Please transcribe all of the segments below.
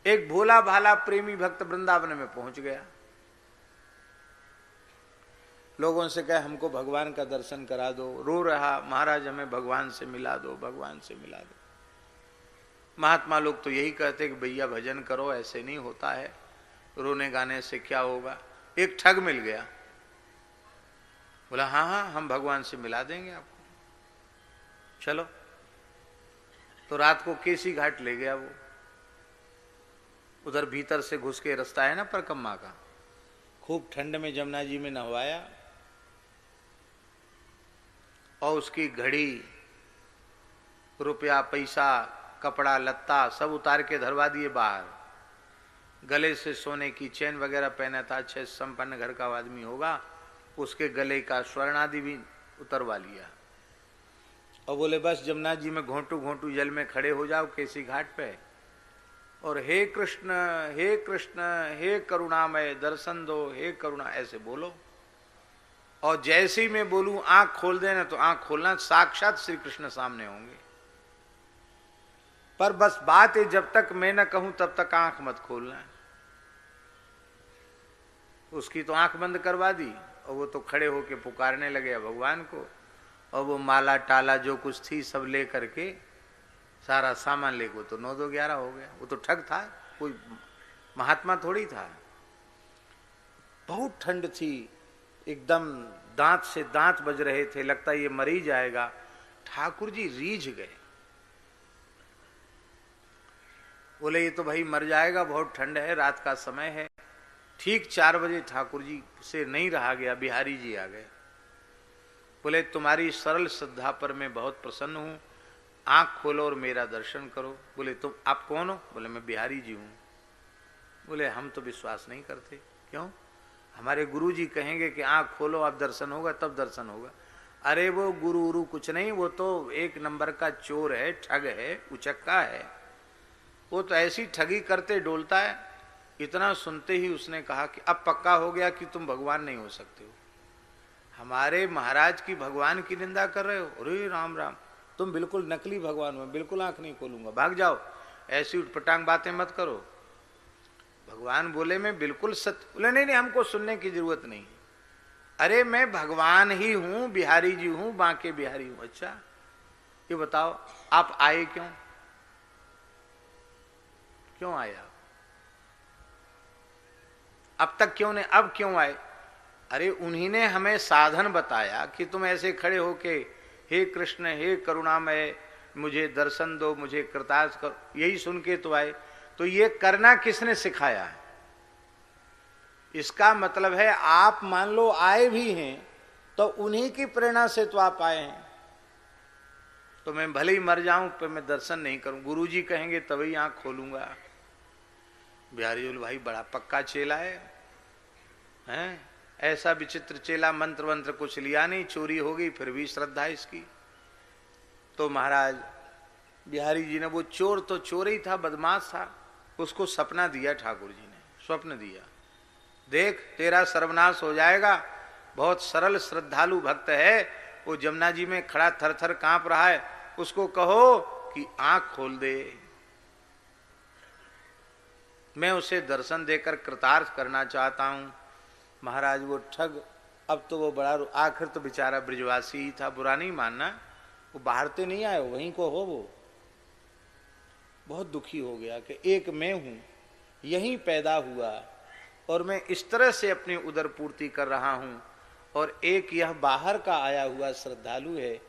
एक भोला भाला प्रेमी भक्त वृंदावन में पहुंच गया, लोगों से कहे हमको भगवान का दर्शन करा दो, रो रहा, महाराज हमें भगवान से मिला दो, भगवान से मिला दो। महात्मा लोग तो यही कहते कि भैया भजन करो, ऐसे नहीं होता है, रोने गाने से क्या होगा। एक ठग मिल गया, बोला हाँ हाँ हम भगवान से मिला देंगे आपको, चलो। तो रात को केसी घाट ले गया वो, उधर भीतर से घुस के रास्ता है ना परकम्मा का, खूब ठंड में जमुना जी में नहवाया और उसकी घड़ी, रुपया पैसा, कपड़ा लत्ता सब उतार के धरवा दिए बाहर। गले से सोने की चेन वगैरह पहना था, अच्छे संपन्न घर का आदमी होगा, उसके गले का स्वर्ण आदि भी उतरवा लिया और बोले बस जमुना जी में घोंटू घोंटू जल में खड़े हो जाओ केसी घाट पे, और हे कृष्ण हे करुणामय दर्शन दो, हे करुणा, ऐसे बोलो। और जैसे ही मैं बोलूं आंख खोल देना तो आंख खोलना, साक्षात श्री कृष्ण सामने होंगे। पर बस बात है जब तक मैं न कहूं तब तक आंख मत खोलना। उसकी तो आंख बंद करवा दी और वो तो खड़े होके पुकारने लगे भगवान को, और वो माला टाला जो कुछ थी सब ले करके, सारा सामान ले को तो 9-2-11 हो गया। वो तो ठग था, कोई महात्मा थोड़ी था। बहुत ठंड थी, एकदम दांत से दांत बज रहे थे, लगता ये मर ही जाएगा। ठाकुर जी रीझ गए, बोले ये तो भाई मर जाएगा, बहुत ठंड है, रात का समय है। ठीक 4 बजे ठाकुर जी से नहीं रहा गया, बिहारी जी आ गए। बोले तुम्हारी सरल श्रद्धा पर मैं बहुत प्रसन्न हूं, आंख खोलो और मेरा दर्शन करो। बोले तुम आप कौन हो? बोले मैं बिहारी जी हूं। बोले हम तो विश्वास नहीं करते। क्यों? हमारे गुरु जी कहेंगे कि आंख खोलो आप दर्शन होगा, तब दर्शन होगा। अरे वो गुरु उरु कुछ नहीं, वो तो एक नंबर का चोर है, ठग है, उचक्का है। वो तो ऐसी ठगी करते डोलता है। इतना सुनते ही उसने कहा कि अब पक्का हो गया कि तुम भगवान नहीं हो सकते हो। हमारे महाराज की भगवान की निंदा कर रहे हो? अरे राम राम, तुम बिल्कुल नकली भगवान हो, बिल्कुल आंख नहीं खोलूंगा, भाग जाओ, ऐसी उटपटांग बातें मत करो। भगवान बोले मैं बिल्कुल सत्य। बोले नहीं नहीं हमको सुनने की जरूरत नहीं। अरे मैं भगवान ही हूं, बिहारी जी हूं, बांके बिहारी हूं। अच्छा ये बताओ आप आए क्यों? क्यों आए आप? अब तक क्यों नहीं, अब क्यों आए? अरे उन्हीं ने हमें साधन बताया कि तुम ऐसे खड़े होके हे कृष्ण हे करुणामय मुझे दर्शन दो, मुझे कृतार्थ करो, यही सुन के तो आए। तो ये करना किसने सिखाया है? इसका मतलब है आप मान लो आए भी हैं तो उन्हीं की प्रेरणा से तो आप आए हैं। तो मैं भले ही मर जाऊं पर मैं दर्शन नहीं करूं, गुरु जी कहेंगे तभी आंख खोलूंगा। बिहारी बोले भाई बड़ा पक्का चेला है, हैं? ऐसा विचित्र चेला, मंत्र वंत्र कुछ लिया नहीं, चोरी हो गई फिर भी श्रद्धा इसकी। तो महाराज बिहारी जी ने, वो चोर तो चोर ही था, बदमाश था, उसको सपना दिया ठाकुर जी ने, स्वप्न दिया, देख तेरा सर्वनाश हो जाएगा। बहुत सरल श्रद्धालु भक्त है, वो जमुना जी में खड़ा थर थर कांप रहा है, उसको कहो कि आंख खोल दे, मैं उसे दर्शन देकर कृतार्थ करना चाहता हूं। महाराज वो ठग, अब तो वो बड़ा, आखिर तो बेचारा ब्रिजवासी ही था, बुरा नहीं मानना, वो बाहर से नहीं आए, वहीं को हो। वो बहुत दुखी हो गया कि एक मैं हूं, यहीं पैदा हुआ और मैं इस तरह से अपनी उदर पूर्ति कर रहा हूं, और एक यह बाहर का आया हुआ श्रद्धालु है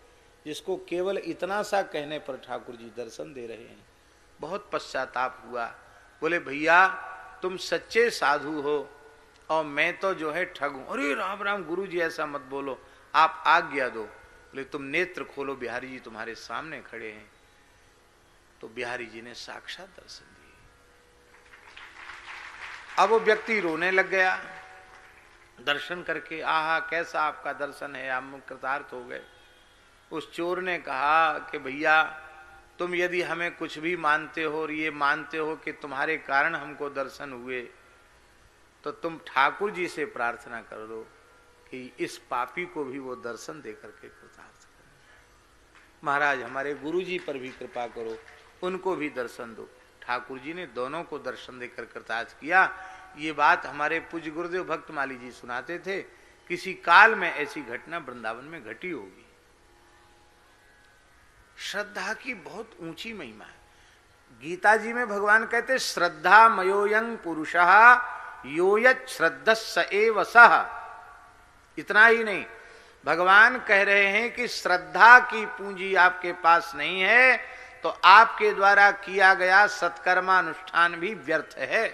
जिसको केवल इतना सा कहने पर ठाकुर जी दर्शन दे रहे हैं। बहुत पश्चाताप हुआ। बोले भैया तुम सच्चे साधु हो और मैं तो जो है ठग हूं। अरे राम राम गुरु जी ऐसा मत बोलो, आप आज्ञा दो। बोले तुम नेत्र खोलो, बिहारी जी तुम्हारे सामने खड़े हैं। तो बिहारी जी ने साक्षात दर्शन दिए। अब वो व्यक्ति रोने लग गया दर्शन करके, आहा कैसा आपका दर्शन है, आप कृतार्थ हो गए। उस चोर ने कहा कि भैया तुम यदि हमें कुछ भी मानते हो और ये मानते हो कि तुम्हारे कारण हमको दर्शन हुए, तो तुम ठाकुर जी से प्रार्थना कर दो कि इस पापी को भी वो दर्शन दे करके कृतार्थ करें। महाराज हमारे गुरु जी पर भी कृपा करो, उनको भी दर्शन दो। ठाकुर जी ने दोनों को दर्शन देकर कृतार्थ किया। ये बात हमारे पूज्य गुरुदेव भक्तमाली जी सुनाते थे, किसी काल में ऐसी घटना वृंदावन में घटी होगी। श्रद्धा की बहुत ऊंची महिमा है। गीता जी में भगवान कहते श्रद्धा मयोयं पुरुषः योयत् श्रद्धा स एव सः। इतना ही नहीं, भगवान कह रहे हैं कि श्रद्धा की पूंजी आपके पास नहीं है तो आपके द्वारा किया गया सत्कर्मानुष्ठान भी व्यर्थ है।